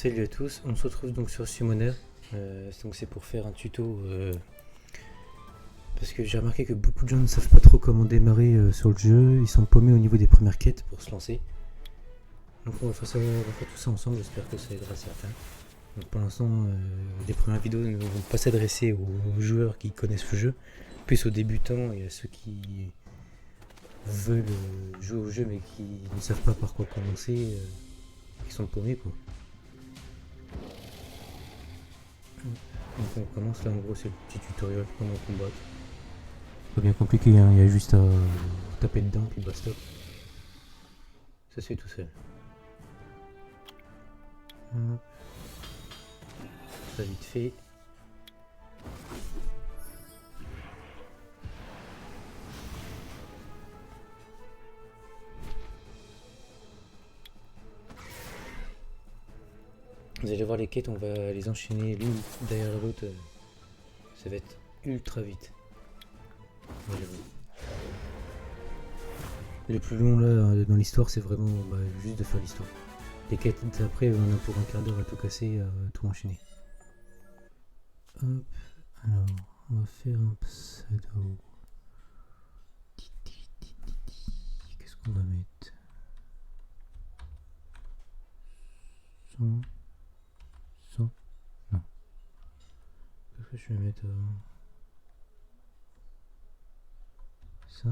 Salut à tous, on se retrouve donc sur Summoner. Donc c'est pour faire un tuto parce que j'ai remarqué que beaucoup de gens ne savent pas trop comment démarrer sur le jeu. Ils sont paumés au niveau des premières quêtes pour se lancer. Donc on va faire tout ça ensemble, j'espère que ça aidera certains. Donc pour l'instant, les premières vidéos ne vont pas s'adresser aux joueurs qui connaissent le jeu, plus aux débutants et à ceux qui veulent jouer au jeu mais qui ne savent pas par quoi commencer, qui sont paumés quoi. Donc on commence là, en gros c'est le petit tutoriel comment combattre. Pas bien compliqué, hein, il y a juste à taper dedans puis basta. Ça c'est tout seul. Ça vite fait. Vous allez voir les quêtes, on va les enchaîner l'une derrière l'autre. Ça va être ultra vite. Le plus long là dans l'histoire, c'est vraiment juste de faire l'histoire. Les quêtes après, on a pour un quart d'heure à tout casser, à tout enchaîner. Hop, alors on va faire un pseudo. Qu'est-ce qu'on va mettre? Son. Non. Qu'est-ce que je vais mettre ça.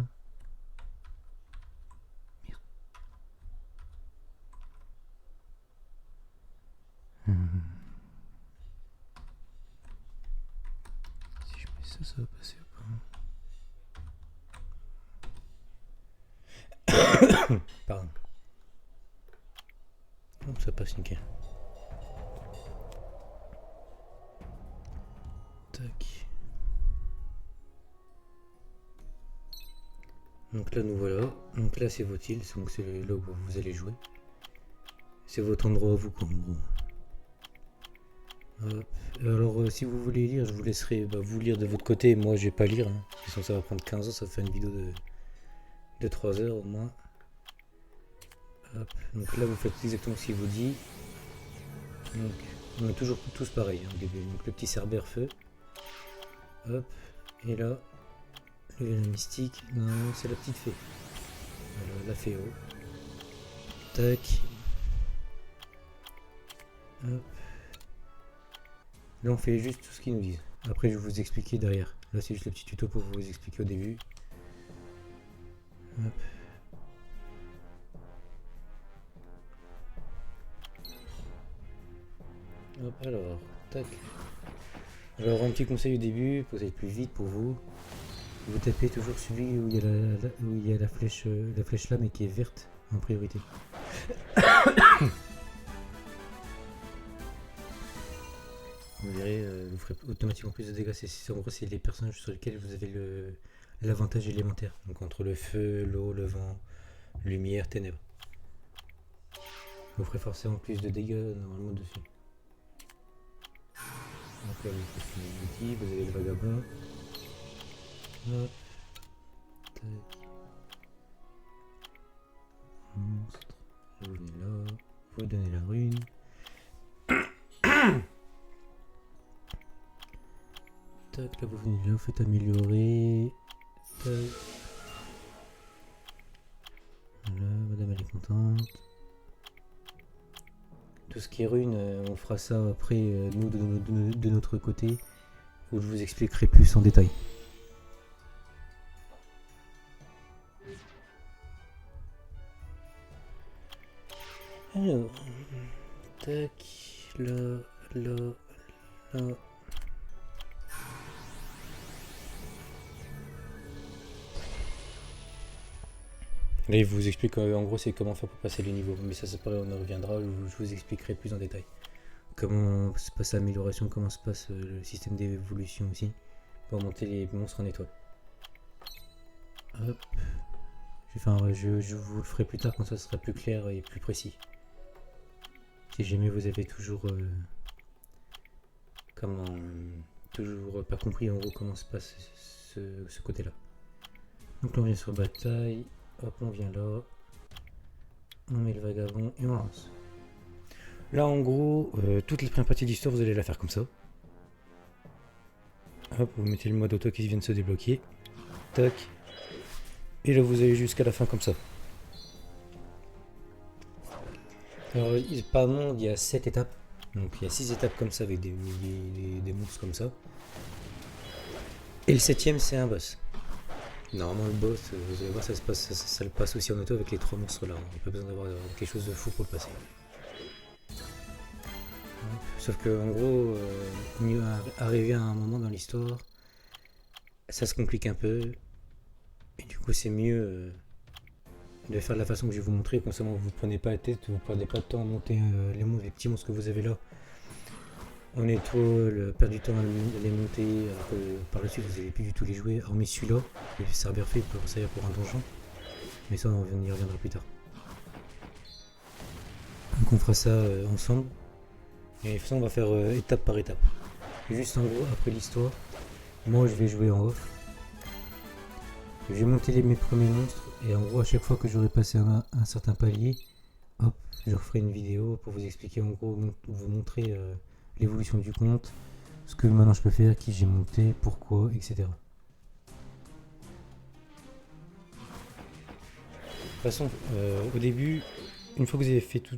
Merde. Si je mets ça, ça va passer ou pas? Pardon. Hop, ça passe nickel. Tac. Donc là nous voilà. Donc là c'est votre île, donc c'est là où vous allez jouer. C'est votre endroit à vous quoi en gros. Hop. Alors si vous voulez lire, je vous laisserai vous lire de votre côté. Moi je vais pas lire. Sinon ça va prendre 15 ans, ça fait une vidéo de 3 heures au moins. Hop. Donc là vous faites exactement ce qu'il vous dit. Donc on est toujours tous pareil au début. Donc le petit cerbère feu. Hop. Et là, la mystique, non c'est la petite fée. Voilà, la féo. Tac. Hop. Là on fait juste tout ce qu'ils nous disent. Après je vais vous expliquer derrière. Là c'est juste le petit tuto pour vous expliquer au début. Hop. Hop, alors, tac. Alors un petit conseil au début, pour aller plus vite pour vous. Vous tapez toujours celui où il y a la flèche là mais qui est verte en priorité. Vous verrez, vous ferez automatiquement plus de dégâts. En gros, c'est les personnages sur lesquels vous avez l'avantage élémentaire. Donc entre le feu, l'eau, le vent, lumière, ténèbres. Vous ferez forcément plus de dégâts normalement dessus. Donc là, vous avez le vagabond. Hop. Tac. Monstre. Vous venez là. Vous donnez la rune. Tac, là vous venez là, vous faites améliorer. Tac. Voilà, madame elle est contente. Tout ce qui est rune, on fera ça après, nous de notre côté, où je vous expliquerai plus en détail. Alors, tac, là. Là, il vous explique en gros c'est comment faire pour passer les niveaux, mais ça c'est pareil, on en reviendra, je vous expliquerai plus en détail. Comment se passe l'amélioration, comment se passe le système d'évolution aussi, pour monter les monstres en étoile. Hop. Je vous le ferai plus tard quand ça sera plus clair et plus précis. Si jamais vous avez toujours pas compris en gros comment se passe ce côté là. Donc là on vient sur bataille, hop on vient là, on met le vagabond et on lance. Là en gros, toutes les premières parties d'histoire vous allez la faire comme ça. Hop, vous mettez le mode auto qui vient de se débloquer. Tac. Et là vous allez jusqu'à la fin comme ça. Alors par monde il y a 7 étapes. Donc il y a 6 étapes comme ça avec des monstres comme ça. Et le 7ème c'est un boss. Normalement le boss, vous allez voir ça le passe aussi en auto avec les 3 monstres là. Il n'y a pas besoin d'avoir quelque chose de fou pour le passer. Sauf que en gros, arrivé à un moment dans l'histoire, ça se complique un peu. Et du coup c'est mieux de faire de la façon que je vais vous montrer, comme ça vous ne prenez pas la tête, vous ne perdez pas de temps à monter les petits monstres que vous avez là. En étoile, perdre du temps à les monter, alors que par la suite vous n'allez plus du tout les jouer, hormis celui-là, qui est servir fait pour ça pour un donjon. Mais ça on y reviendra plus tard. Donc on fera ça ensemble. Et de toute façon on va faire étape par étape. Et juste en gros, après l'histoire, moi je vais jouer en off. Je vais monter mes premiers monstres et en gros à chaque fois que j'aurai passé un certain palier, hop, je referai une vidéo pour vous expliquer en gros, vous montrer l'évolution du compte, ce que maintenant je peux faire, qui j'ai monté, pourquoi, etc. De toute façon, au début, une fois que vous avez fait tous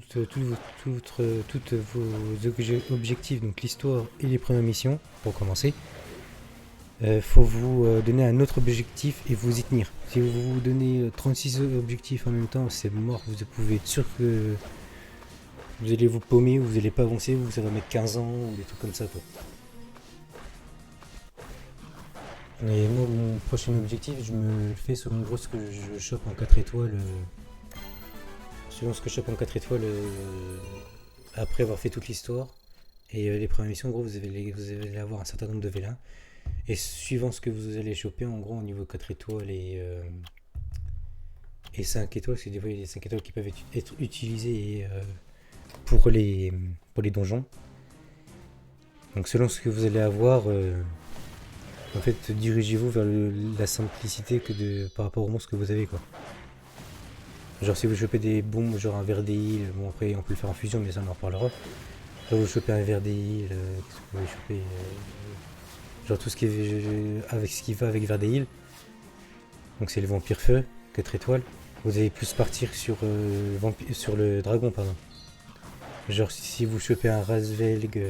vos objectifs, donc l'histoire et les premières missions, pour commencer, faut vous donner un autre objectif et vous y tenir. Si vous vous donnez 36 objectifs en même temps, c'est mort. Vous pouvez être sûr que vous allez vous paumer, vous n'allez pas avancer, ça va mettre 15 ans ou des trucs comme ça quoi. Et moi mon prochain objectif je me le fais selon gros ce que je chope en 4 étoiles. Selon ce que je chope en 4 étoiles après avoir fait toute l'histoire. Et les premières missions, en gros, vous allez avoir un certain nombre de vélins. Et suivant ce que vous allez choper, en gros, au niveau 4 étoiles et 5 étoiles, parce que des fois, il y a des 5 étoiles qui peuvent être utilisées pour les donjons. Donc, selon ce que vous allez avoir, en fait, dirigez-vous vers la simplicité par rapport aux monstres que vous avez, quoi. Genre, si vous chopez des bombes, genre un Verdéil, bon, après, on peut le faire en fusion, mais ça, on en reparlera. Genre, vous chopez un Verdéil, qu'est-ce que vous pouvez choper genre tout ce qui est avec ce qui va avec Verdéil. Donc c'est le vampire feu, 4 étoiles. Vous allez plus partir sur le dragon, pardon. Genre si vous chopez un Rasvelg,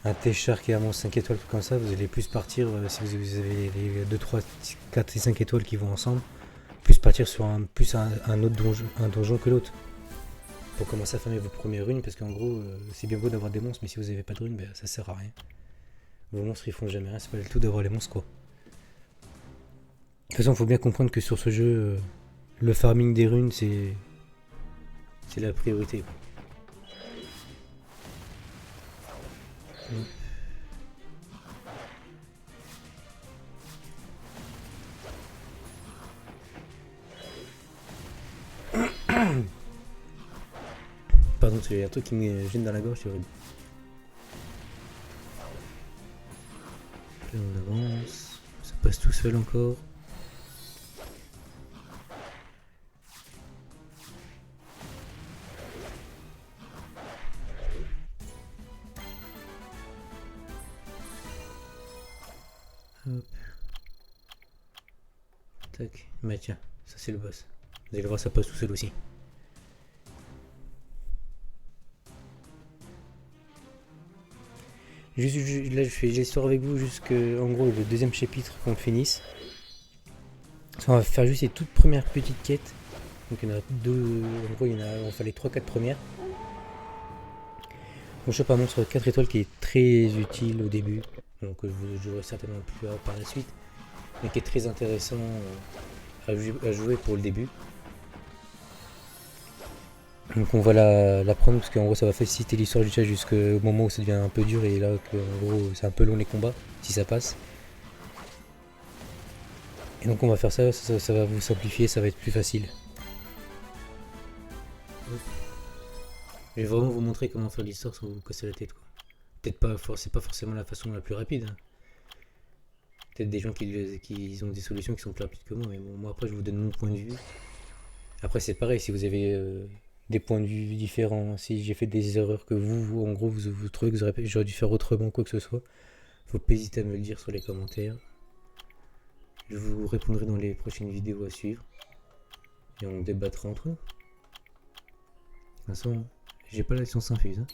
un Téchar qui est à moins 5 étoiles, tout comme ça, vous allez plus partir, si vous avez les 2, 3, 4 et 5 étoiles qui vont ensemble, plus partir sur un autre donjon que l'autre. Pour commencer à farmer vos premières runes, parce qu'en gros, c'est bien beau d'avoir des monstres, mais si vous n'avez pas de runes, ben, ça sert à rien. Vos monstres ils font jamais rien, c'est pas le tout d'avoir les monstres quoi. De toute façon, il faut bien comprendre que sur ce jeu, le farming des runes c'est la priorité. Pardon, c'est un truc qui me gêne dans la gorge, c'est horrible. Là on avance, ça passe tout seul encore. Hop. Tac, bah tiens, ça c'est le boss. Vous allez voir, ça passe tout seul aussi. Là je fais l'histoire avec vous jusqu'en gros le deuxième chapitre qu'on finisse. On va faire juste les toutes premières petites quêtes. Donc il y en a deux, en gros on fait les 3-4 premières. On chope un monstre 4 étoiles qui est très utile au début. Donc je jouerai certainement plus par la suite. Mais qui est très intéressant à jouer pour le début. Donc on va la prendre parce qu'en gros ça va faciliter l'histoire du chat jusqu'au moment où ça devient un peu dur et là en gros c'est un peu long les combats si ça passe. Et donc on va faire ça va vous simplifier, ça va être plus facile. Je vais vraiment vous montrer comment faire l'histoire sans vous casser la tête quoi. Peut-être pas, c'est pas forcément la façon la plus rapide. Hein. Peut-être des gens qui ont des solutions qui sont plus rapides que moi, mais bon, moi après je vous donne mon point de vue. Après c'est pareil, si vous avez des points de vue différents, si j'ai fait des erreurs que vous en gros, vous trouvez que j'aurais dû faire autrement, quoi que ce soit, faut pas hésiter à me le dire sur les commentaires. Je vous répondrai dans les prochaines vidéos à suivre. Et on débattra entre nous. De toute façon, j'ai pas la licence infuse. Hein.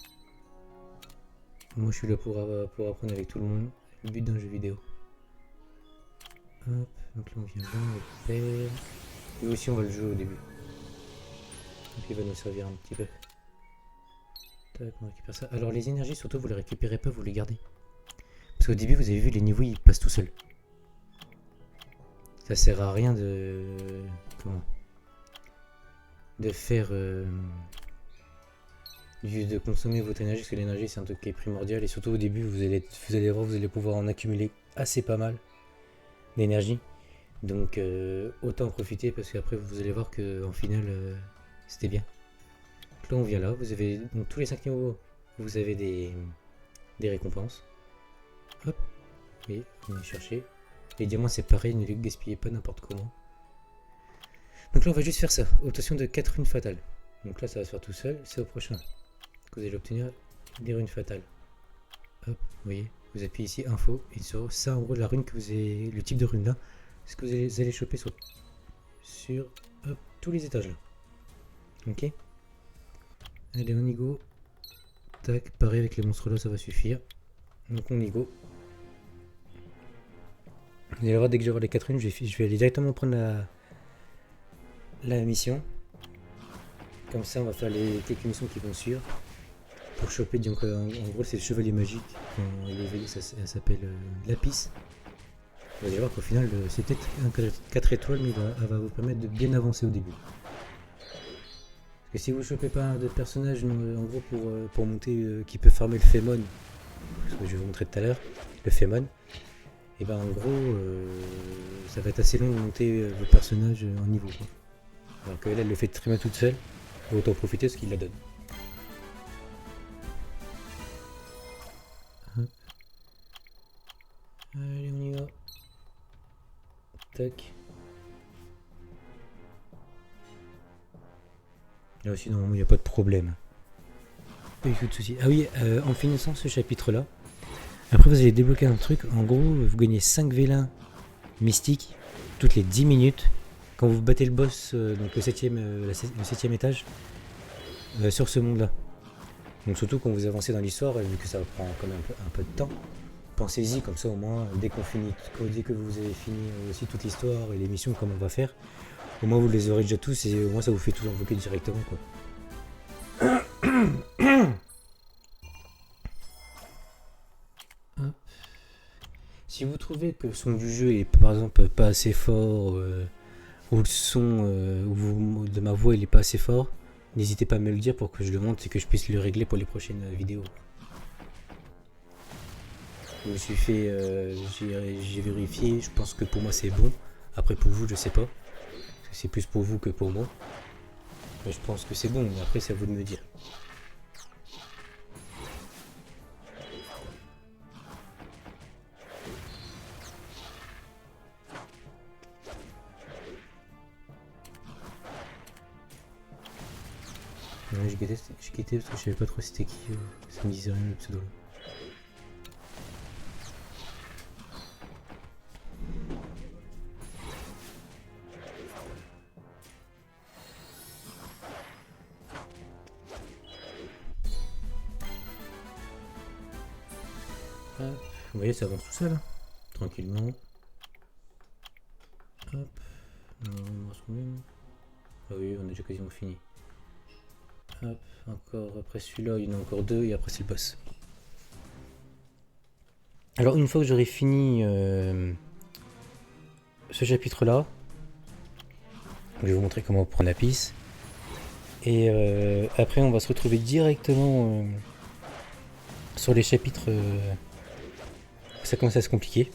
Moi, je suis là pour apprendre avec tout le monde. Le but d'un jeu vidéo. Hop, donc là on vient là, on le perd. Et aussi, on va le jouer au début. Donc il va nous servir un petit peu. Tac, on récupère ça. Alors, les énergies, surtout, vous les récupérez pas, vous les gardez. Parce qu'au début, vous avez vu, les niveaux ils passent tout seuls. Ça sert à rien de. Comment de faire. De consommer votre énergie, parce que l'énergie c'est un truc qui est primordial. Et surtout au début, vous allez voir, vous allez pouvoir en accumuler assez pas mal d'énergie. Donc autant en profiter, parce qu'après vous allez voir qu'en final c'était bien. Donc là on vient là, vous avez donc tous les 5 niveaux, vous avez des récompenses. Hop, et on va chercher. Les diamants c'est pareil, ne les gaspillez pas n'importe comment. Donc là on va juste faire ça, obtention de 4 runes fatales. Donc là ça va se faire tout seul, c'est au prochain que vous allez obtenir des runes fatales. Hop, vous voyez, vous appuyez ici info, et sur ça en gros la rune que vous avez, le type de rune là, c'est ce que vous allez choper sur hop, tous les étages là. Ok. Allez on y go. Tac, pareil avec les monstres là ça va suffire. Donc on y go. Vous allez voir dès que je vais avoir les 4 runes, je vais aller directement prendre la mission. Comme ça on va faire les quelques missions qui vont suivre. Pour choper, donc en gros c'est le chevalier magique. Quand il est éveillé, ça s'appelle Lapis. Vous allez voir qu'au final c'est peut-être un 4 étoiles, mais elle va vous permettre de bien avancer au début. Parce que si vous ne chopez pas de personnage en gros pour monter qui peut farmer le Fémon, ce que je vais vous montrer tout à l'heure, le Fémon, et ben en gros ça va être assez long de monter vos personnages en niveau. Quoi. Alors que là elle le fait très bien toute seule, autant profiter ce qu'il la donne. Allez on y va. Tac. Là aussi normalement il n'y a pas de problème. Pas du tout de soucis. Ah oui, en finissant ce chapitre là, après vous allez débloquer un truc. En gros vous gagnez 5 vélins mystiques toutes les 10 minutes. Quand vous battez le boss, donc le 7ème étage, sur ce monde là. Donc surtout quand vous avancez dans l'histoire, vu que ça prend quand même un peu de temps. Pensez-y, comme ça au moins, dès que vous avez fini aussi toute l'histoire et les missions comme on va faire, au moins vous les aurez déjà tous et au moins ça vous fait tout invoquer directement quoi. Si vous trouvez que le son du jeu est par exemple pas assez fort, ou le son de ma voix il est pas assez fort, n'hésitez pas à me le dire pour que je le monte et que je puisse le régler pour les prochaines vidéos. Je me suis fait, j'ai vérifié, je pense que pour moi c'est bon. Après pour vous je sais pas, c'est plus pour vous que pour moi. Mais je pense que c'est bon, mais après c'est à vous de me dire. Ouais, j'ai quitté parce que je savais pas trop c'était qui, ça me disait rien le pseudo. Vous voyez, ça avance tout seul, hein. Tranquillement. Hop. Ah oui, on a déjà quasiment fini. Hop, encore après celui-là, il y en a encore 2 et après c'est le boss. Alors une fois que j'aurai fini ce chapitre-là, je vais vous montrer comment prendre la piste. Et après on va se retrouver directement sur les chapitres ça commence à se compliquer.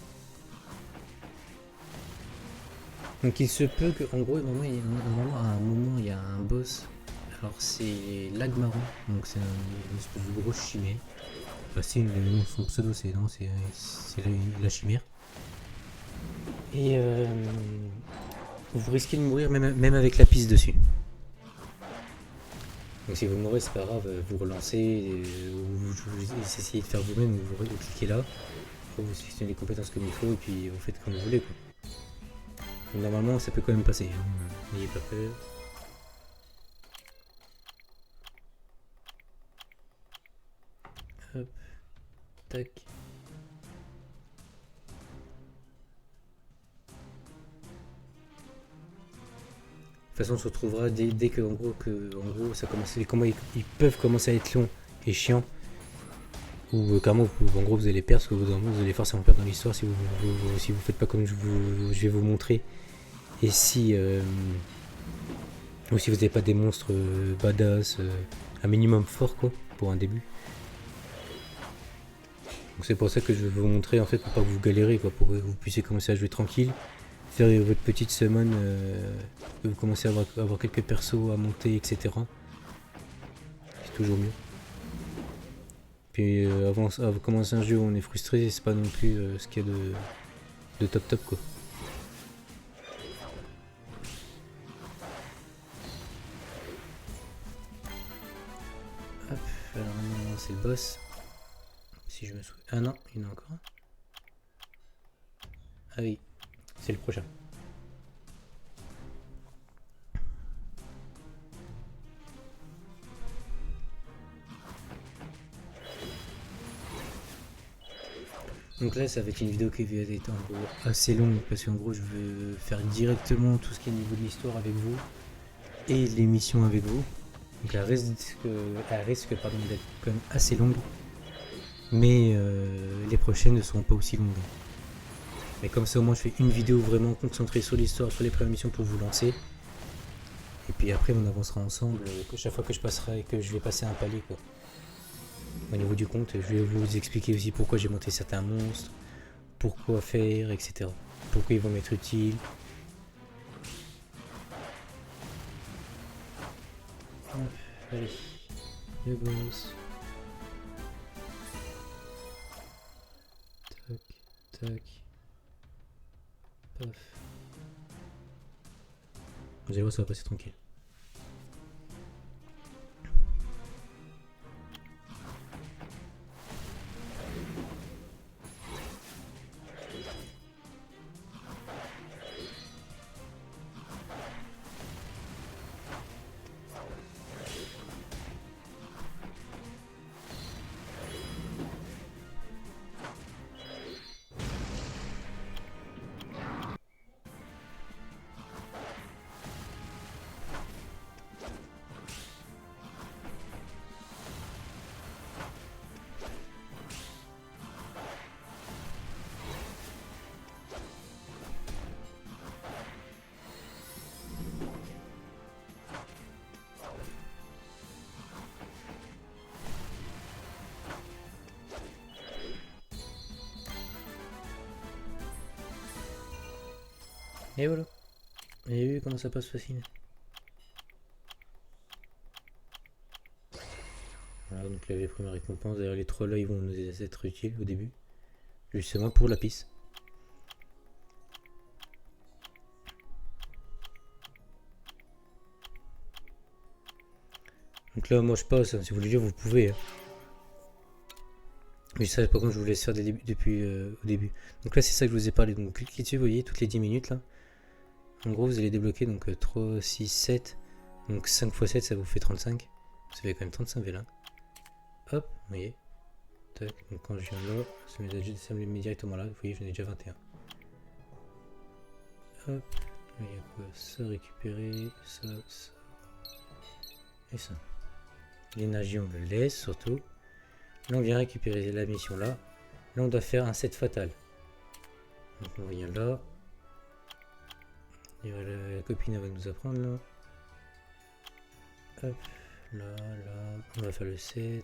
Donc il se peut que, en gros, normalement, à un moment, il y a un boss. Alors c'est l'Agmaron, donc c'est une espèce de grosse chimère. Enfin, c'est son pseudo, c'est la chimère. Et vous risquez de mourir même avec la piste dessus. Donc si vous mourrez, c'est pas grave, vous relancez, ou vous essayez de faire vous-même, vous cliquez là, vous sélectionnez les compétences comme il faut, et puis vous faites comme vous voulez, quoi. Donc, normalement, ça peut quand même passer, hein. N'ayez pas peur. Hop, tac. De toute façon, on se retrouvera dès que, en gros, ça commence, les combats ils peuvent commencer à être longs et chiants. Ou carrément, en gros, vous allez perdre, parce que vous allez forcément perdre dans l'histoire si vous faites pas comme je vais vous montrer. Et si, ou si vous n'avez pas des monstres badass, un minimum fort, quoi, pour un début. Donc c'est pour ça que je vais vous montrer, en fait, pour pas que vous galérez, quoi, pour que vous puissiez commencer à jouer tranquille. Faire votre petite semaine, vous commencez à avoir quelques persos à monter, etc. C'est toujours mieux. Puis avant de commencer un jeu où on est frustré, c'est pas non plus ce qu'il y a de top quoi. Hop, alors maintenant c'est le boss. Si je me souviens. Ah non, il y en a encore un. Ah oui, c'est le prochain. Donc là, ça va être une vidéo qui va être en gros assez longue parce qu'en gros, je veux faire directement tout ce qui est au niveau de l'histoire avec vous et l'émission avec vous. Donc elle risque d'être quand même assez longue, mais les prochaines ne seront pas aussi longues. Mais comme ça, au moins, je fais une vidéo vraiment concentrée sur l'histoire, sur les premières missions pour vous lancer. Et puis après, on avancera ensemble. Chaque fois que je passerai et que je vais passer un palier, quoi. Au niveau du compte, je vais vous expliquer aussi pourquoi j'ai monté certains monstres, pourquoi faire, etc. Pourquoi ils vont m'être utiles. Allez, le boss. Tac, tac. Paf. Vous allez voir, ça va passer tranquille. Et voilà. Vous avez vu comment ça passe facile. Voilà, donc là, les premières récompenses. D'ailleurs, les trolls là, ils vont nous être utiles au début. Justement pour la piste. Donc là, moi je passe. Si vous voulez dire, vous pouvez. Hein. Mais ça, par contre, je vous laisse faire depuis au début. Donc là, c'est ça que je vous ai parlé. Donc cliquez dessus, vous voyez, toutes les 10 minutes là. En gros, vous allez débloquer donc 3, 6, 7. Donc 5 x 7, ça vous fait 35. Ça fait quand même 35 là. Hop, vous voyez. Tac, donc quand je viens là, ça me met directement là. Vous voyez, j'en ai déjà 21. Hop, il y a quoi? Ça récupérer, ça et ça. L'énergie, on le laisse surtout. Là, on vient récupérer la mission là. Là, on doit faire un set fatal. Donc, on vient là. Et voilà, la copine elle va nous apprendre là. Hop, là, on va faire le 7.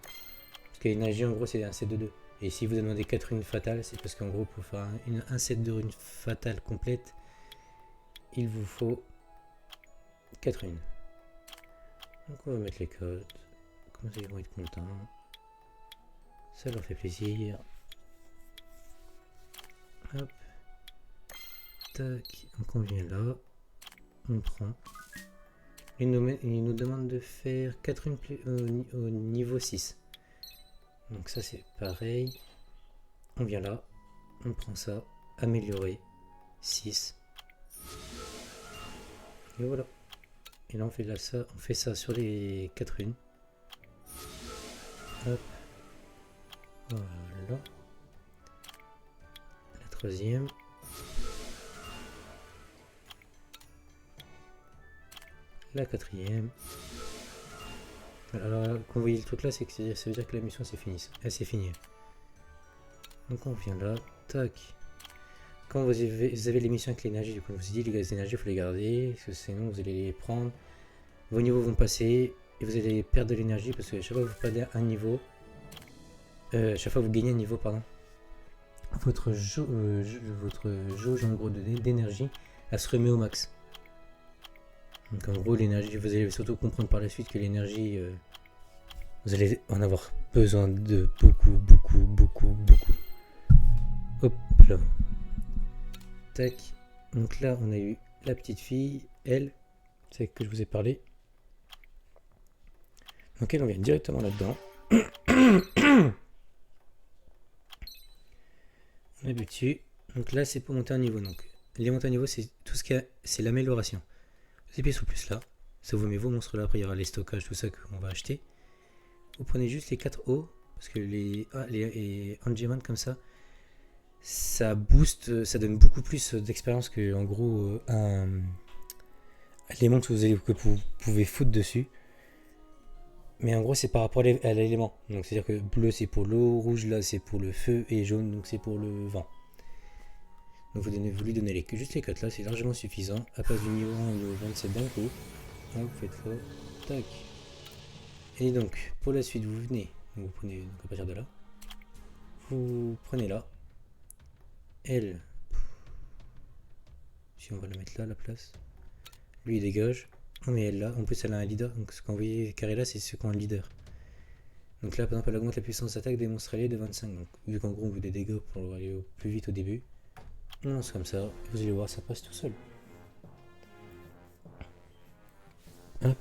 Parce que l'énergie en gros c'est un set de 2. Et si vous demandez 4 runes fatales, c'est parce qu'en gros pour faire un set de runes fatales complète, il vous faut 4 runes. Donc on va mettre les codes. Comme ça ils vont être contents. Ça leur fait plaisir. Hop. Tac. Donc on vient là. On prend. Il nous demande de faire 4 runes au niveau 6. Donc ça c'est pareil. On vient là, on prend ça, améliorer, 6. Et voilà. Et là on fait ça sur les 4 runes. Hop. Voilà. La troisième. La quatrième. Alors quand vous voyez le truc là, c'est que ça veut dire que la mission c'est fini. Elle c'est fini. Donc on vient là, tac. Quand vous avez les missions avec l'énergie, du coup je vous ai dit les énergies il faut les garder, parce que sinon vous allez les prendre. Vos niveaux vont passer et vous allez perdre de l'énergie parce que chaque fois que vous perdez un niveau, chaque fois que vous gagnez un niveau, pardon, votre jauge en gros d'énergie, elle se remet au max. Donc en gros l'énergie, vous allez surtout comprendre par la suite que l'énergie, vous allez en avoir besoin de beaucoup. Hop là. Tac. Donc là on a eu la petite fille, elle, c'est que je vous ai parlé. Donc elle on vient directement là-dedans. On appuie dessus. Donc là c'est pour monter un niveau. Donc les montées à niveau c'est tout ce qu'il y a, c'est l'amélioration. Vous appuyez sur plus là, ça vous met vos monstres là, après il y aura les stockages, tout ça qu'on va acheter. Vous prenez juste les 4 hauts, parce que les Angemon comme ça booste, ça donne beaucoup plus d'expérience que en gros les monstres que vous pouvez foutre dessus. Mais en gros c'est par rapport à l'élément. Donc c'est à dire que bleu c'est pour l'eau, rouge là c'est pour le feu et jaune donc c'est pour le vent. Donc vous lui donnez juste les 4 là, c'est largement suffisant. À place du niveau 1 au niveau 27 d'un coup. Là, vous faites ça. Tac. Et donc pour la suite vous venez. Donc, vous prenez donc à partir de là. Vous prenez là. Elle. Si on va la mettre là à la place. Lui il dégage. On met elle là. En plus elle a un leader. Donc ce qu'on vous voyez carré là c'est ce qu'on a un leader. Donc là par exemple elle augmente la puissance d'attaque des monstres alliés de 25. Donc vu qu'en gros on veut des dégâts pour aller au plus vite au début. On lance comme ça, vous allez voir, ça passe tout seul. Hop.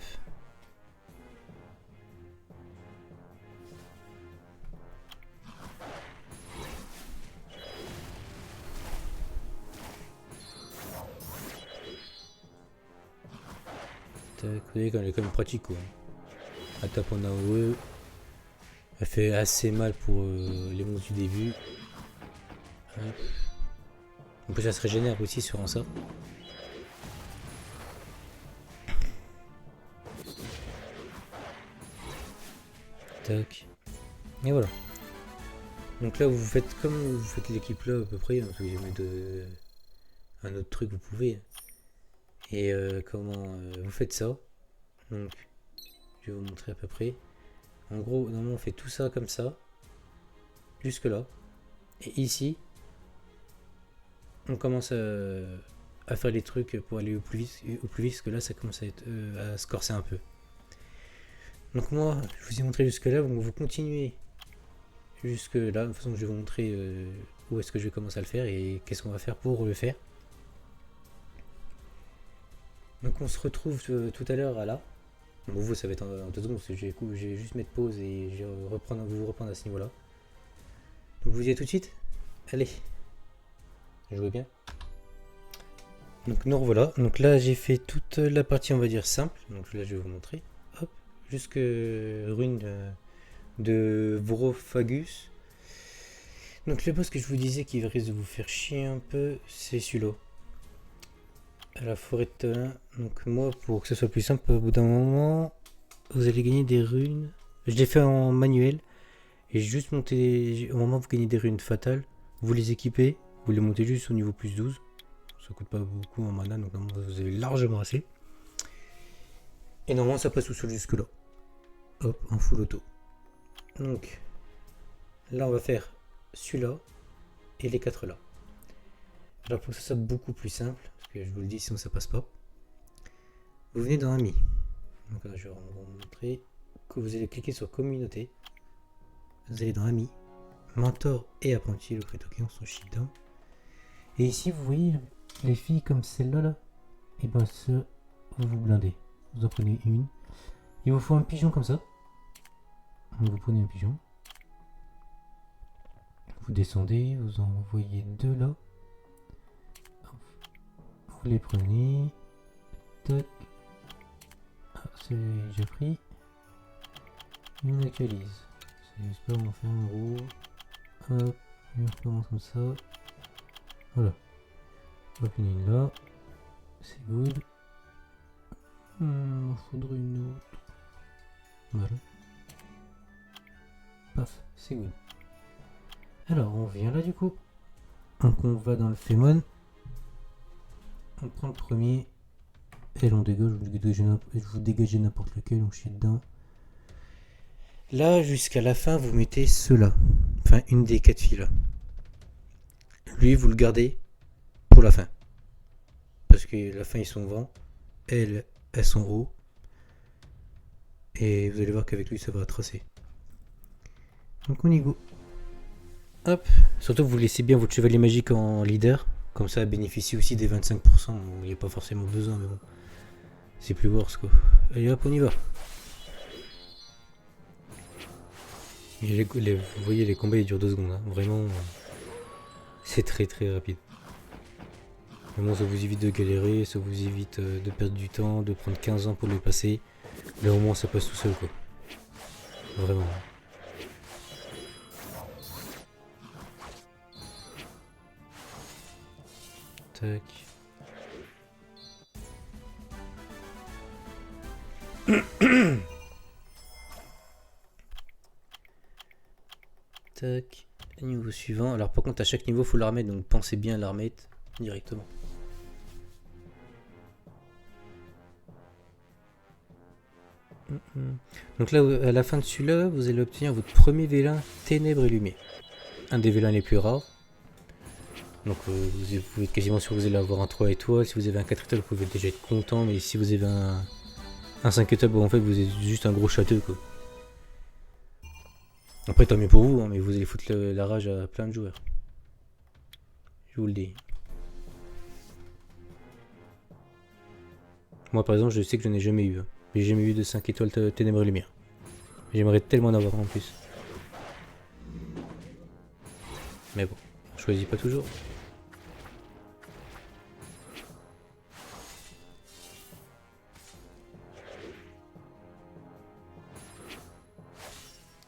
Tac, vous voyez qu'elle est quand même pratique quoi. Elle tape en AOE. Elle fait assez mal pour les monstres du début. Hop. En plus ça se régénère aussi sur un ça. Tac. Et voilà. Donc là vous faites comme vous faites l'équipe là à peu près. Hein, si vous voulez mettre un autre truc vous pouvez. Et vous faites ça. Donc je vais vous montrer à peu près. En gros normalement on fait tout ça comme ça. Jusque là. Et ici. On commence à faire les trucs pour aller au plus vite parce que là ça commence à se corser un peu. Donc moi je vous ai montré jusque là, donc vous continuez jusque là. De toute façon je vais vous montrer où est-ce que je vais commencer à le faire et qu'est-ce qu'on va faire pour le faire. Donc on se retrouve tout à l'heure à là. Bon, vous ça va être en 2 secondes parce que je vais juste mettre pause et je vais vous reprendre à ce niveau là. Donc je vous dis à tout de suite. Allez. Jouez bien. Donc nous revoilà. Donc là j'ai fait toute la partie on va dire simple. Donc là je vais vous montrer. Hop. Jusque rune de Vrophagus. Donc le boss que je vous disais qui risque de vous faire chier un peu, c'est celui-là. À la forêt de Tolin. Donc moi pour que ce soit plus simple, au bout d'un moment, vous allez gagner des runes. Je l'ai fait en manuel. Et j'ai juste monté. Au moment où vous gagnez des runes fatales, vous les équipez. Vous les montez juste au niveau plus 12. Ça coûte pas beaucoup en mana, donc normalement vous avez largement assez. Et normalement ça passe tout seul jusque là. Hop, en full auto. Donc là on va faire celui-là et les 4 là. Alors pour que ça soit beaucoup plus simple, parce que je vous le dis sinon ça passe pas. Vous venez dans Ami. Donc là je vais vous montrer que vous allez cliquer sur communauté. Vous allez dans Ami, mentor et apprenti, le prétoqué, on s'en chie dedans. Et ici vous voyez les filles comme celle-là là, et ben ça vous vous blindez. Vous en prenez une. Il vous faut un pigeon comme ça. Vous prenez un pigeon. Vous descendez, vous en envoyez deux là. Vous les prenez. Tac. Ah, c'est déjà pris. Et on actualise. J'espère qu'on va faire un gros. Hop. Et on recommence comme ça. Voilà. Hop, une là. C'est good. Il faudrait une autre. Voilà. Paf, c'est good. Alors, on vient là du coup. Donc, on va dans le Fémon. On prend le premier. Et on dégage. Vous dégagez n'importe lequel. On chie dedans. Là, jusqu'à la fin, vous mettez ceux-là. Enfin, une des 4 filles là. Lui, vous le gardez pour la fin. Parce que la fin, ils sont vent. Elles sont haut. Et vous allez voir qu'avec lui, ça va tracer. Donc, on y go. Hop. Surtout, vous laissez bien votre chevalier magique en leader. Comme ça, bénéficie aussi des 25%. Bon, il n'y a pas forcément besoin, mais bon. C'est plus worse, quoi. Allez, hop, on y va. Vous voyez, les combats, ils durent 2 secondes. Hein. Vraiment, c'est très très rapide. Vraiment, ça vous évite de galérer, ça vous évite de perdre du temps, de prendre 15 ans pour les passer. Là, au moins, ça passe tout seul, quoi. Vraiment. Tac. Tac. Niveau suivant. Alors, par contre, à chaque niveau, il faut la remettre, donc pensez bien à la remettre directement. Donc là, à la fin de celui-là, vous allez obtenir votre premier vélin Ténèbres et Lumière. Un des vélins les plus rares. Donc vous pouvez être quasiment sûr que vous allez avoir un 3 étoiles. Si vous avez un 4 étoiles, vous pouvez déjà être content. Mais si vous avez un 5 étoiles, bon, en fait, vous êtes juste un gros château, quoi. Après, tant mieux pour vous, hein, mais vous allez foutre la rage à plein de joueurs. Je vous le dis. Moi, par exemple, je sais que je n'en ai jamais eu. Hein. J'ai jamais eu de 5 étoiles Ténèbres et Lumière. J'aimerais tellement en avoir en plus. Mais bon, on choisit pas toujours.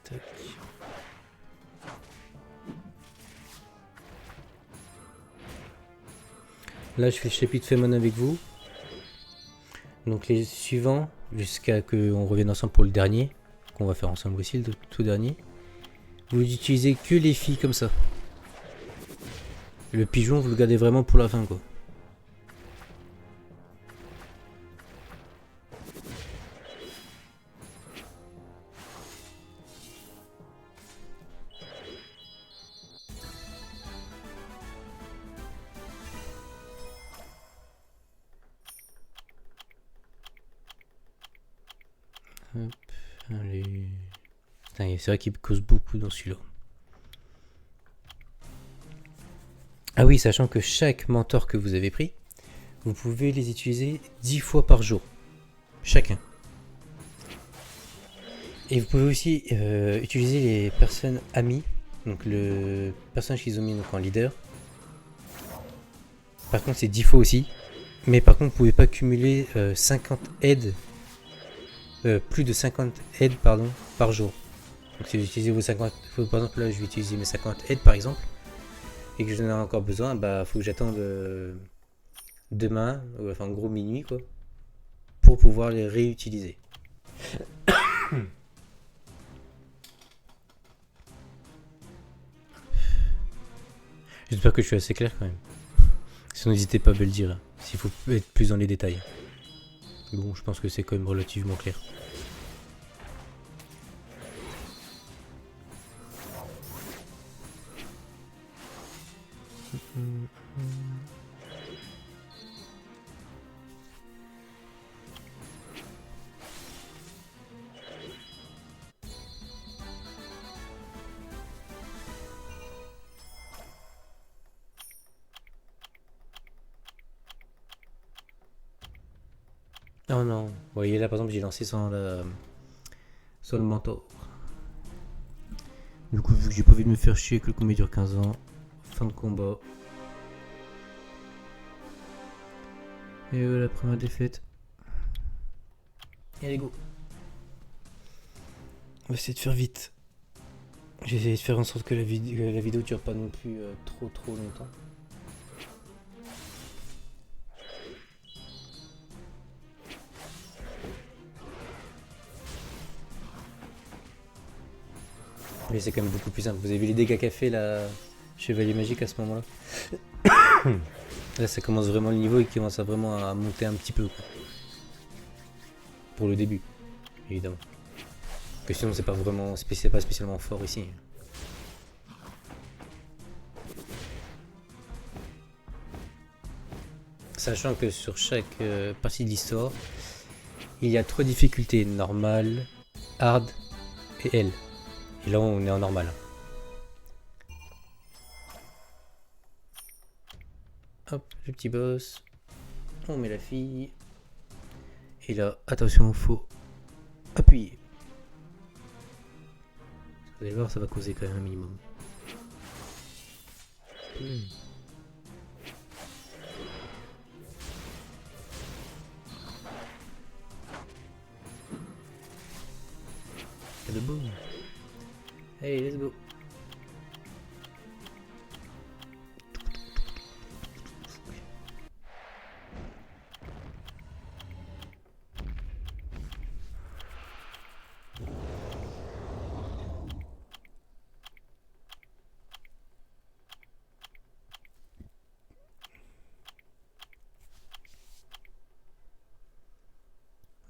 Tac. Là, je fais le chapitre Fémon avec vous. Donc les suivants, jusqu'à qu'on revienne ensemble pour le dernier, qu'on va faire ensemble aussi, le tout dernier. Vous n'utilisez que les filles comme ça. Le pigeon, vous le gardez vraiment pour la fin, quoi. Hop, allez. C'est vrai qu'il cause beaucoup dans celui-là. Ah oui, sachant que chaque mentor que vous avez pris, vous pouvez les utiliser 10 fois par jour. Chacun. Et vous pouvez aussi utiliser les personnes amies. Donc le personnage qu'ils ont mis donc en leader. Par contre, c'est 10 fois aussi. Mais par contre, vous pouvez pas cumuler 50 aides. Plus de 50 aides pardon, par jour. Donc si vous utilisez vos 50... Par exemple là, je vais utiliser mes 50 aides par exemple. Et que je n'en ai encore besoin, bah faut que j'attende demain, enfin en gros minuit quoi. Pour pouvoir les réutiliser. J'espère que je suis assez clair quand même. Sinon n'hésitez pas à me le dire, hein, s'il faut être plus dans les détails. Bon, je pense que c'est quand même relativement clair. Oh non. Vous voyez là par exemple j'ai lancé sans le mentor. Du coup vu que j'ai pas envie de me faire chier que le combat dure 15 ans. Fin de combat. Et voilà, première défaite. Allez go. On va essayer de faire vite. J'ai essayé de faire en sorte que la vidéo dure pas non plus trop longtemps. Mais c'est quand même beaucoup plus simple. Vous avez vu les dégâts qu'a fait la Chevalier Magique à ce moment-là. Là ça commence vraiment le niveau et commence vraiment à monter un petit peu. Quoi. Pour le début, évidemment. Que sinon c'est pas vraiment pas spécialement fort ici. Sachant que sur chaque partie de l'histoire, il y a 3 difficultés, normal, hard et L. Et là on est en normal. Hop, le petit boss. On met la fille. Et là, attention, faut appuyer. Vous allez voir, ça va causer quand même un minimum. Et de boum. Hey, let's go.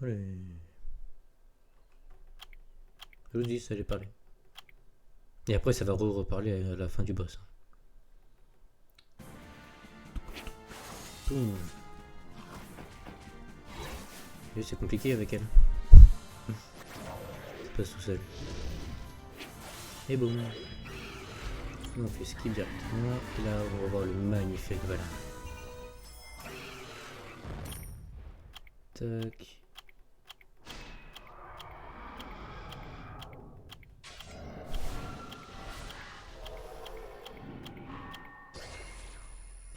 Allez. Je vous dis, ça j'ai parlé. Et après, ça va reparler à la fin du boss. Boum. Et c'est compliqué avec elle. Ça passe tout seul. Et boum. On fait skip directement. Et là, on va voir le magnifique voilà. Tac.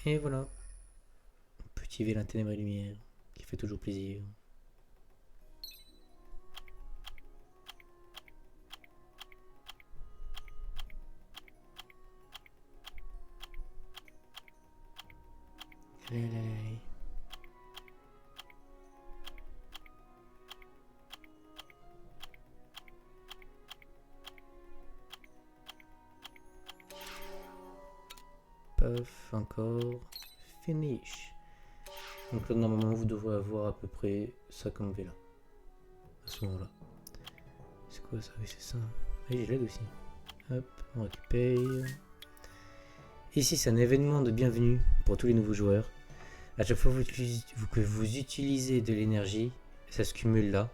Et voilà. Petit vilain ténèbres et lumière qui fait toujours plaisir. Allez. Paf, encore. Finish. Donc là, normalement, vous devrez avoir à peu près ça comme Vela. À ce moment-là. C'est quoi ça? Oui, c'est ça. Et j'ai l'aide aussi. Hop, on récupère. Ici, c'est un événement de bienvenue pour tous les nouveaux joueurs. À chaque fois que vous utilisez de l'énergie, ça se cumule là.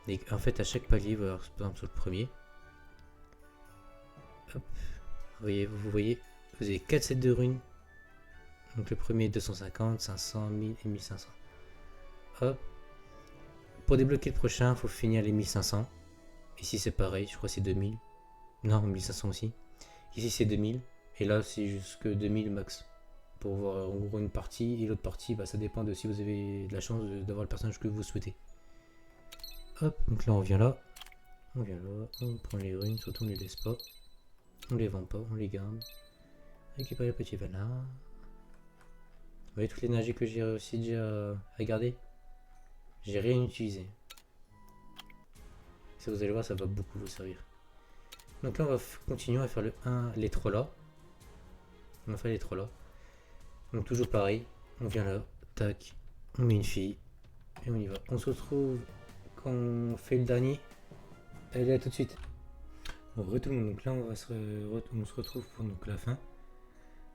Et en fait, à chaque palier, par exemple sur le premier, hop, vous voyez, vous avez 4 sets de runes. Donc le premier 250, 500, 1000 et 1500. Hop. Pour débloquer le prochain, il faut finir les 1500. Ici c'est pareil, je crois que c'est 2000. Non, 1500 aussi. Ici c'est 2000. Et là c'est jusque 2000 max. Pour voir en gros une partie. Et l'autre partie, bah, ça dépend de si vous avez de la chance d'avoir le personnage que vous souhaitez. Hop, donc là on vient là. On vient là, on prend les runes, surtout on les laisse pas. On les vend pas, on les garde. Récupérer le petit Valin. Vous voyez toute l'énergie que j'ai réussi déjà à garder. J'ai rien utilisé. Ça vous allez voir, ça va beaucoup vous servir. Donc là on va continuer à faire le 1, les 3 là. On va faire les 3 là. Donc toujours pareil, on vient là, tac, on met une fille. Et on y va. On se retrouve quand on fait le dernier. Allez, à tout de suite. On retourne, donc là on se retrouve pour donc, la fin.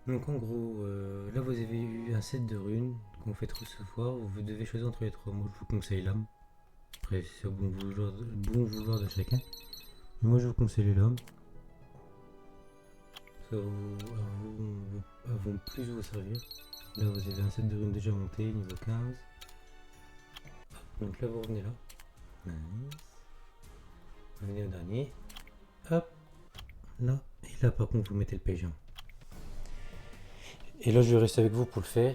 Donc en gros, là vous avez eu un set de runes qu'on fait recevoir. Vous devez choisir entre les 3. Moi je vous conseille l'âme. Après c'est au bon vouloir de chacun. Mais moi je vous conseille l'âme. Ça vont plus vous servir. Là vous avez un set de runes déjà monté, niveau 15. Donc là vous revenez là. Nice. Vous venez au dernier. Hop. Là. Et là par contre vous mettez le pigeon. Et là je vais rester avec vous pour le faire.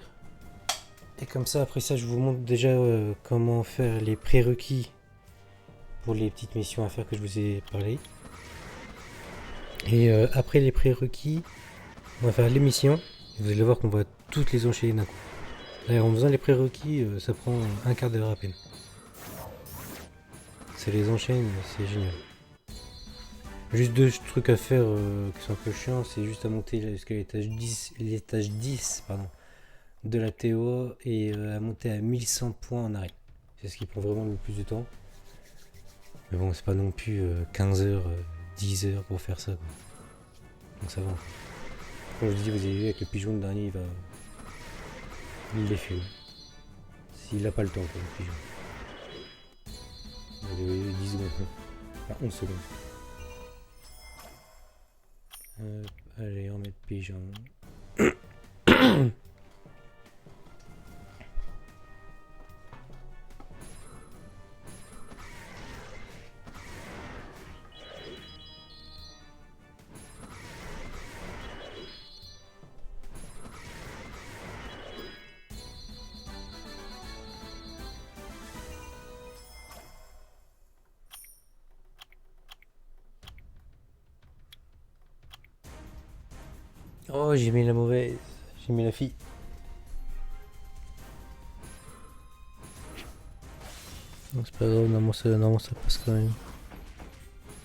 Et comme ça après ça je vous montre déjà comment faire les prérequis pour les petites missions à faire que je vous ai parlé. Et après les prérequis, on va faire les missions. Et vous allez voir qu'on va toutes les enchaîner d'un coup. D'ailleurs en faisant les prérequis, ça prend un quart d'heure à peine. Ça les enchaîne, c'est génial. Juste deux trucs à faire qui sont un peu chiants, c'est juste à monter jusqu'à l'étage 10 pardon, de la TO et à monter à 1100 points en arrêt. C'est ce qui prend vraiment le plus de temps. Mais bon, c'est pas non plus 15 heures, 10 heures pour faire ça, quoi. Donc ça va. Comme je vous dis, vous avez vu avec le pigeon, le dernier, il les fume. S'il a pas le temps, quoi, le pigeon. Il a 10 secondes. Enfin, 11 secondes. Allez, on met le pigeon. Oh, j'ai mis la mauvaise. J'ai mis la fille. Non, c'est pas grave, normalement ça passe quand même.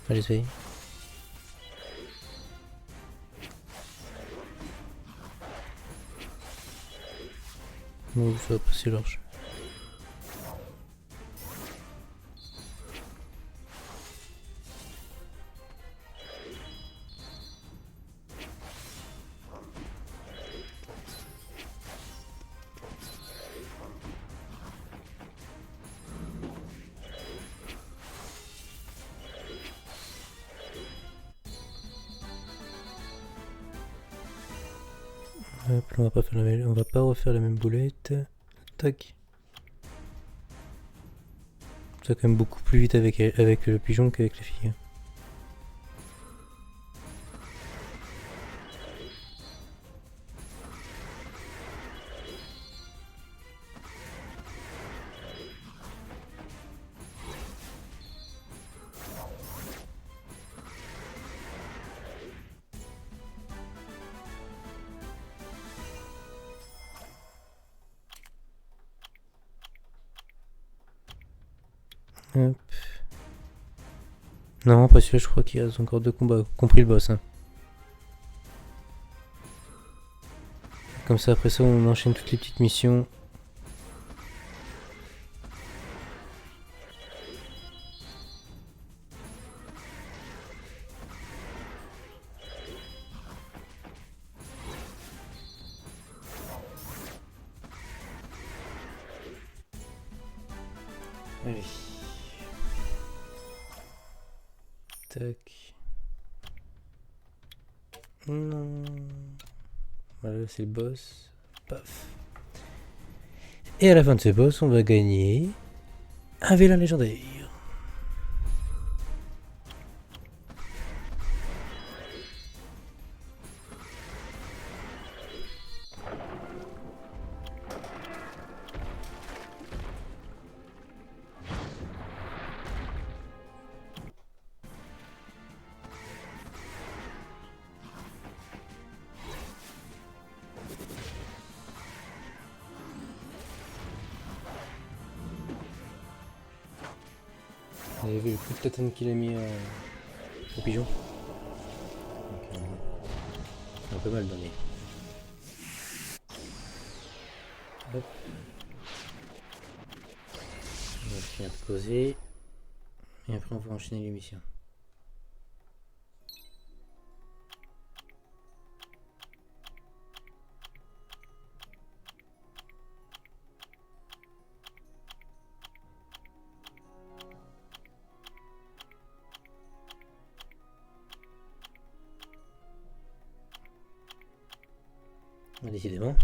Enfin, j'essaye. Non, ça va passer large. Hop, on va pas faire on va pas refaire la même boulette. Tac. Ça va quand même beaucoup plus vite avec le pigeon qu'avec la fille. Hop. Non, pas celui-là, je crois qu'il reste encore 2 combats, compris le boss. Hein. Comme ça, après ça, on enchaîne toutes les petites missions. Allez. Tac. Non. Voilà, c'est le boss. Paf. Et à la fin de ce boss, on va gagner un vélin légendaire. Vous avez vu le coup de tatane qu'il a mis au pigeon. Donc, un peu mal donné. Hop. On va finir de causer. Et après on va enchaîner l'émission. Décidément.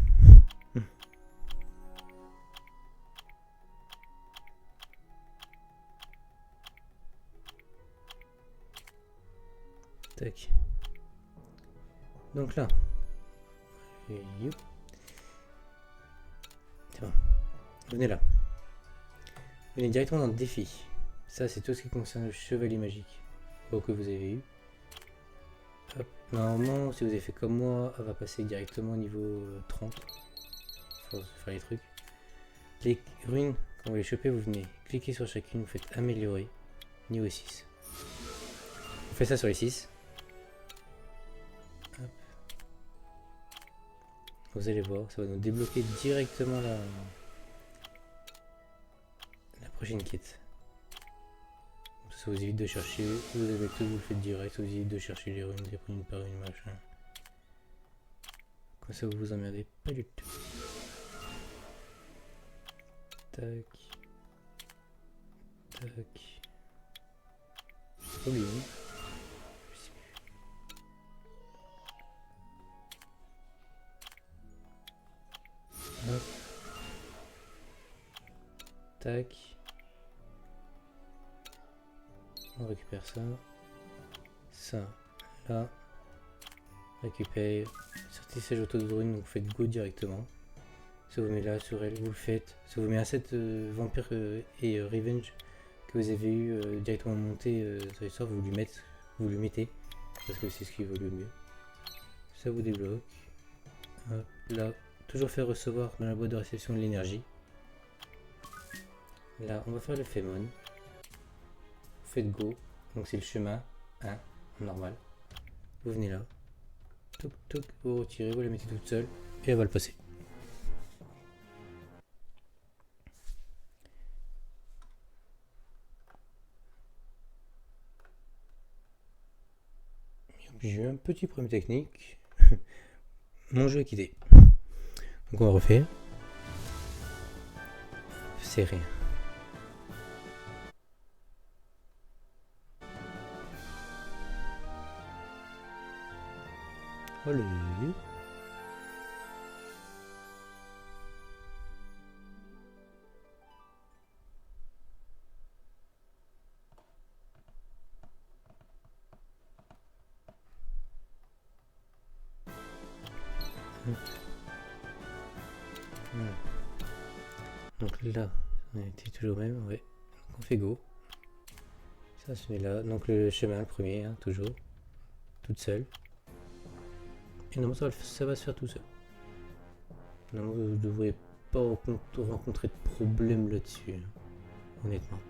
Tac. Donc là. Youp. Tiens. Venez là. Venez directement dans le défi. Ça, c'est tout ce qui concerne le chevalier magique. Que vous avez eu. Hop. Normalement, si vous avez fait comme moi, elle va passer directement au niveau 30. Faut faire les trucs. Les runes, quand vous les chopez, vous venez cliquer sur chacune, vous faites améliorer. Niveau 6. Vous faites ça sur les 6. Hop. Vous allez voir, ça va nous débloquer directement la prochaine quête. Ça vous évite de chercher, vous avez tout, vous le faites direct, ça vous évite de chercher les runes, une par une, machin. Comme ça vous vous emmerdez pas du tout. Tac. Tac. J'ai oublié. Hop. Tac. On récupère ça. Ça. Là. Récupère. Certissage auto de rune, donc vous faites go directement. Ça vous met là sur elle, vous le faites. Ça vous met un set vampire et revenge que vous avez eu directement monté sur l'histoire, vous lui mettez. Parce que c'est ce qui vaut le mieux. Ça vous débloque. Hop, là. Toujours faire recevoir dans la boîte de réception de l'énergie. Là, on va faire le Fémon. Vous faites go. Donc c'est le chemin 1, normal. Vous venez là. Toc toc, vous retirez, vous la mettez toute seule. Et elle va le passer. J'ai eu un petit problème technique. Mon jeu est quitté. Donc on va refaire. C'est rien. Allez. Donc là, on était toujours même, ouais. Donc on fait go. Ça se met là. Donc le chemin, le premier, hein, toujours. Toute seule. Et normalement ça va se faire tout seul. Normalement vous ne devrez pas rencontrer de problème là-dessus. Hein, honnêtement.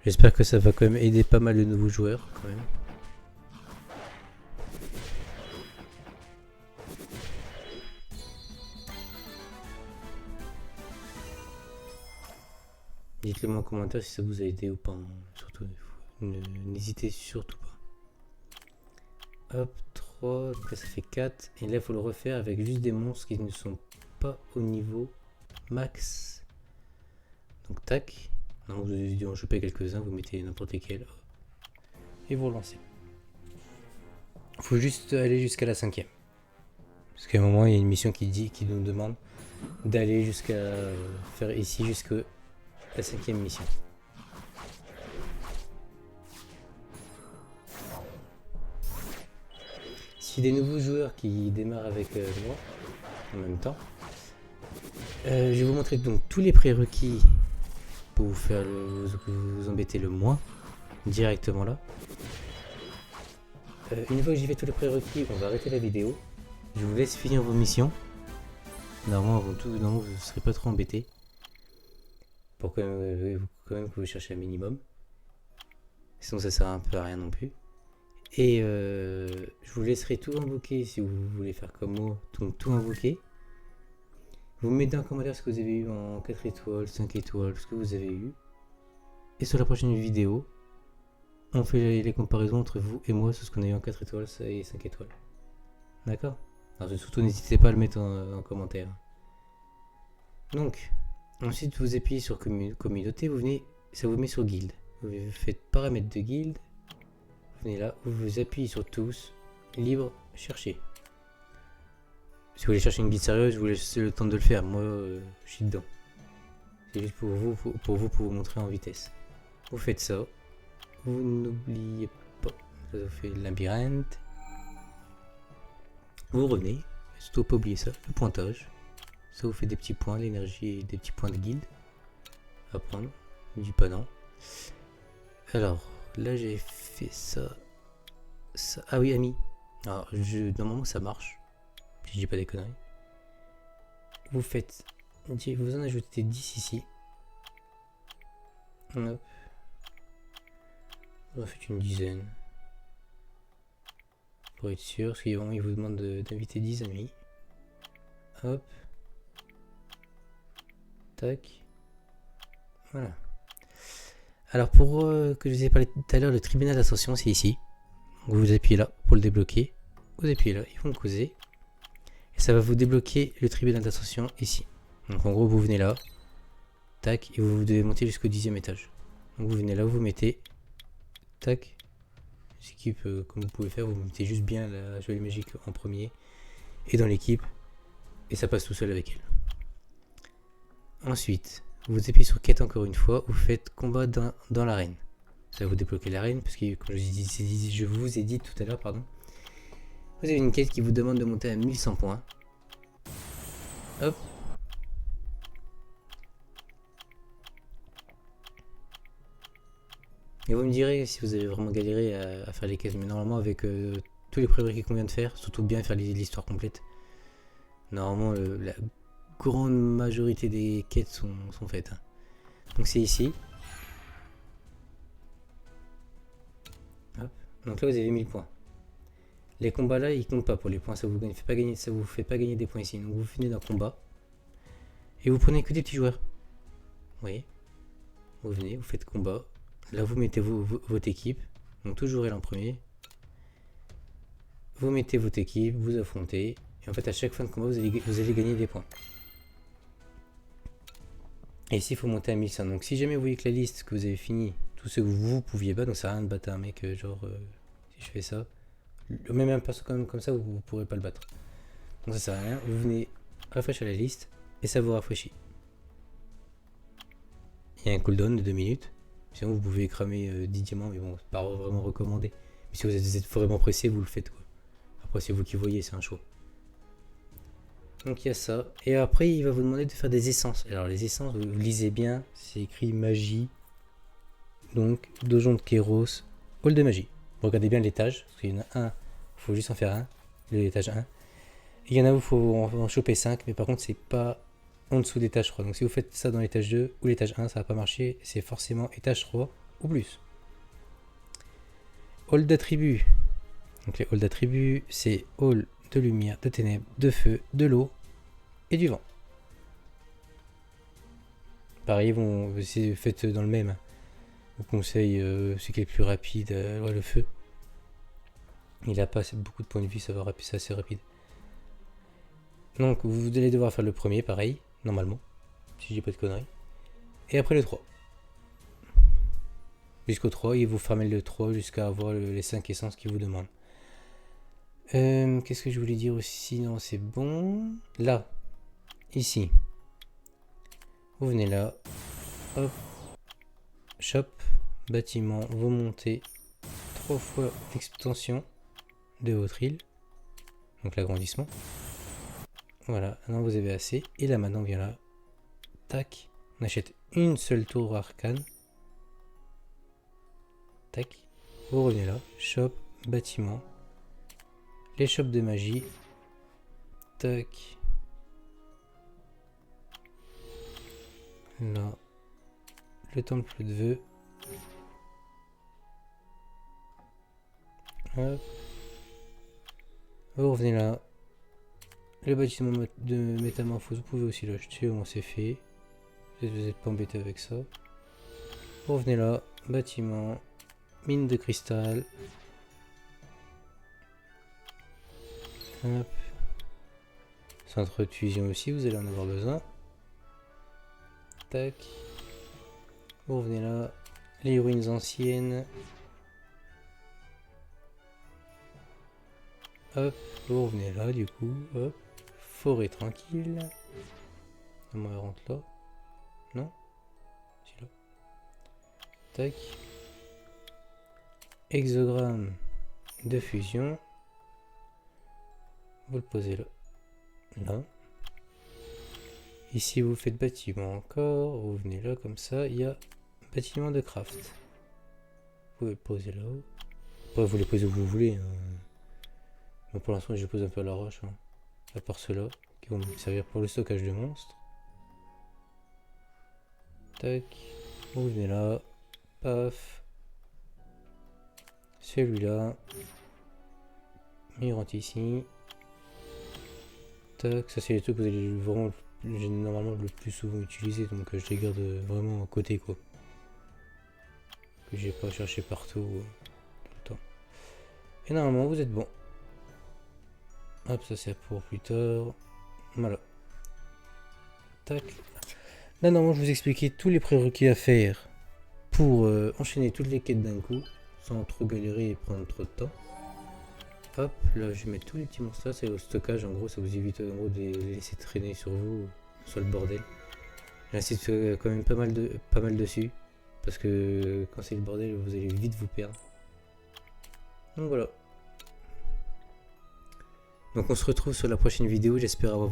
J'espère que ça va quand même aider pas mal de nouveaux joueurs quand même. Dites-le moi en commentaire si ça vous a aidé ou pas. Surtout, n'hésitez surtout pas. Hop, 3, donc là ça fait 4. Et là il faut le refaire avec juste des monstres qui ne sont pas au niveau max. Donc tac. Non, vous avez dû en choper quelques-uns, vous mettez n'importe lesquels. Et vous relancez. Il faut juste aller jusqu'à la 5e. Parce qu'à un moment il y a une mission qui nous demande d'aller jusqu'à faire ici jusqu'à la 5e mission. Si des nouveaux joueurs qui démarrent avec moi en même temps, je vais vous montrer donc tous les prérequis pour vous faire vous embêter le moins directement là. Une fois que j'ai fait tous les prérequis, on va arrêter la vidéo. Je vous laisse finir vos missions. Normalement, vous ne serez pas trop embêtés. Pour quand même que vous cherchez un minimum. Sinon ça sert un peu à rien non plus. Et je vous laisserai tout invoquer si vous voulez faire comme moi. Tout invoquer. Vous mettez en commentaire ce que vous avez eu en 4 étoiles, 5 étoiles, ce que vous avez eu. Et sur la prochaine vidéo, on fait les comparaisons entre vous et moi sur ce qu'on a eu en 4 étoiles et 5 étoiles. D'accord? Alors surtout n'hésitez pas à le mettre en commentaire. Donc, ensuite vous appuyez sur communauté, vous venez, ça vous met sur guild. Vous faites paramètres de guild, vous venez là, vous appuyez sur tous, libre, chercher. Si vous voulez chercher une guide sérieuse, je vous laisse le temps de le faire. Moi, je suis dedans. C'est juste pour vous montrer en vitesse. Vous faites ça. Vous n'oubliez pas. Ça vous fait le labyrinthe. Vous revenez. Surtout pas oublier ça. Le pointage. Ça vous fait des petits points, l'énergie et des petits points de guilde. À prendre. Du pas non. Alors, là j'ai fait ça. Ah oui, ami. Alors, normalement ça marche. Si je dis pas des conneries. Vous faites. Vous en ajoutez 10 ici. Hop. Vous en faites une dizaine. Pour être sûr, parce qu'ils vous demandent d'inviter 10 amis. Hop. Tac. Voilà. Alors pour que je vous ai parlé tout à l'heure, le tribunal d'ascension c'est ici. Vous appuyez là pour le débloquer. Vous appuyez là, ils vont causer. Et ça va vous débloquer le tribunal d'ascension ici. Donc en gros vous venez là. Tac. Et vous devez monter jusqu'au 10e étage. Donc vous venez là, vous mettez. Tac. L'équipe comme vous pouvez faire, vous mettez juste bien la jolie magique en premier. Et dans l'équipe. Et ça passe tout seul avec elle. Ensuite, vous appuyez sur quête encore une fois, vous faites combat dans l'arène. Ça va vous débloquer l'arène, parce que comme je vous ai dit tout à l'heure, pardon. Vous avez une quête qui vous demande de monter à 1100 points. Hop. Et vous me direz si vous avez vraiment galéré à faire les quêtes, mais normalement avec tous les prérequis qu'on vient de faire, surtout bien faire l'histoire complète. Normalement, la grande majorité des quêtes sont faites. Hein. Donc c'est ici. Hop. Donc là vous avez 1000 points. Les combats là ils comptent pas pour les points, ça vous fait pas gagner des points ici. Donc vous venez d'un combat. Et vous prenez que des petits joueurs. Vous voyez. Vous venez, vous faites combat. Là vous mettez votre équipe. Donc toujours elle en premier. Vous mettez votre équipe, vous affrontez. Et en fait à chaque fin de combat vous allez gagner des points. Et ici il faut monter à 1100. Donc si jamais vous voyez que la liste que vous avez fini, tout ce que vous pouviez battre, donc ça sert à rien de battre un mec genre si je fais ça. Même un perso comme ça vous pourrez pas le battre. Donc ça sert à rien. Vous venez rafraîchir la liste et ça vous rafraîchit. Il y a un cooldown de 2 minutes. Sinon vous pouvez cramer 10 diamants, mais bon, c'est pas vraiment recommandé. Mais si vous êtes vraiment pressé, vous le faites quoi. Après c'est vous qui voyez, c'est un choix. Donc il y a ça. Et après il va vous demander de faire des essences. Alors les essences, vous lisez bien, c'est écrit magie. Donc Dojon de Kéros, hall de magie. Regardez bien l'étage, parce qu'il y en a un, il faut juste en faire un, l'étage 1. Et il y en a où il faut en choper 5, mais par contre c'est pas en dessous d'étage 3. Donc si vous faites ça dans l'étage 2 ou l'étage 1, ça va pas marcher, c'est forcément étage 3 ou plus. Hall d'attributs. Donc les halls d'attributs, c'est hall de lumière, de ténèbres, de feu, de l'eau et du vent. Pareil, c'est fait dans le même. Je vous conseille ce qui est le plus rapide, ouais, le feu. Il a pas beaucoup de points de vie, ça va c'est assez rapide. Donc vous allez devoir faire le premier, pareil, normalement, si j'ai pas de conneries. Et après le 3. Jusqu'au 3, et vous fermez le 3 jusqu'à avoir les 5 essences qu'il vous demande. Qu'est-ce que je voulais dire aussi? Non, c'est bon. Là, ici. Vous venez là. Hop. Shop. Bâtiment. Vous montez 3 fois l'extension de votre île. Donc l'agrandissement. Voilà. Maintenant vous avez assez. Et là maintenant on vient là. Tac. On achète une seule tour arcane. Tac. Vous revenez là. Shop. Bâtiment. Les shops de magie. Tac. Là. Le temple de vœux. Hop. Vous revenez là. Le bâtiment de métamorphose, vous pouvez aussi l'acheter, au moins c'est fait. Vous n'êtes pas embêté avec ça. Vous revenez là. Bâtiment. Mine de cristal. Hop. Centre de fusion aussi, vous allez en avoir besoin. Tac. Vous revenez là. Les ruines anciennes. Hop, vous revenez là du coup. Hop, forêt tranquille. Comment elle rentre là? Non? Si là. Tac. Hexagramme de fusion. Vous le posez là. Là. Ici vous faites bâtiment encore. Vous venez là comme ça. Il y a bâtiment de craft. Vous pouvez le poser là-haut. Après vous les posez où vous voulez. Mais pour l'instant je les pose un peu à l'arrache. À part ceux-là. Qui vont me servir pour le stockage de monstres. Tac. Vous venez là. Paf. Celui-là. Il rentre ici. Tac. Ça c'est les trucs que vous allez vraiment normalement le plus souvent utiliser. Donc je les garde vraiment à côté quoi. Que j'ai pas cherché partout tout le temps. Et normalement vous êtes bon. Hop, ça c'est pour plus tard. Voilà. Tac. Là normalement je vous expliquais tous les prérequis à faire pour enchaîner toutes les quêtes d'un coup, sans trop galérer et prendre trop de temps. Hop, là je vais mettre tous les petits monstres là, c'est au stockage, en gros ça vous évite en gros de les laisser traîner sur vous, sur le bordel. J'insiste quand même pas mal dessus, parce que quand c'est le bordel vous allez vite vous perdre. Donc voilà. Donc on se retrouve sur la prochaine vidéo, j'espère avoir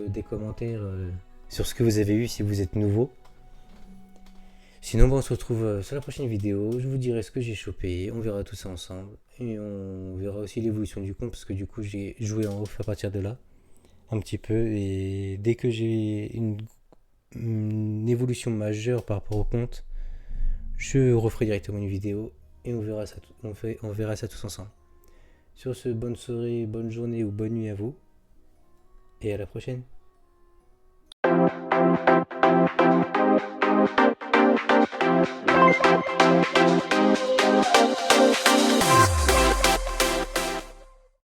des commentaires sur ce que vous avez eu si vous êtes nouveau. Sinon, on se retrouve sur la prochaine vidéo. Je vous dirai ce que j'ai chopé. On verra tout ça ensemble. Et on verra aussi l'évolution du compte. Parce que du coup, j'ai joué en off à partir de là. Un petit peu. Et dès que j'ai une évolution majeure par rapport au compte, je referai directement une vidéo. Et on verra ça tous ensemble. Sur ce, bonne soirée, bonne journée ou bonne nuit à vous. Et à la prochaine.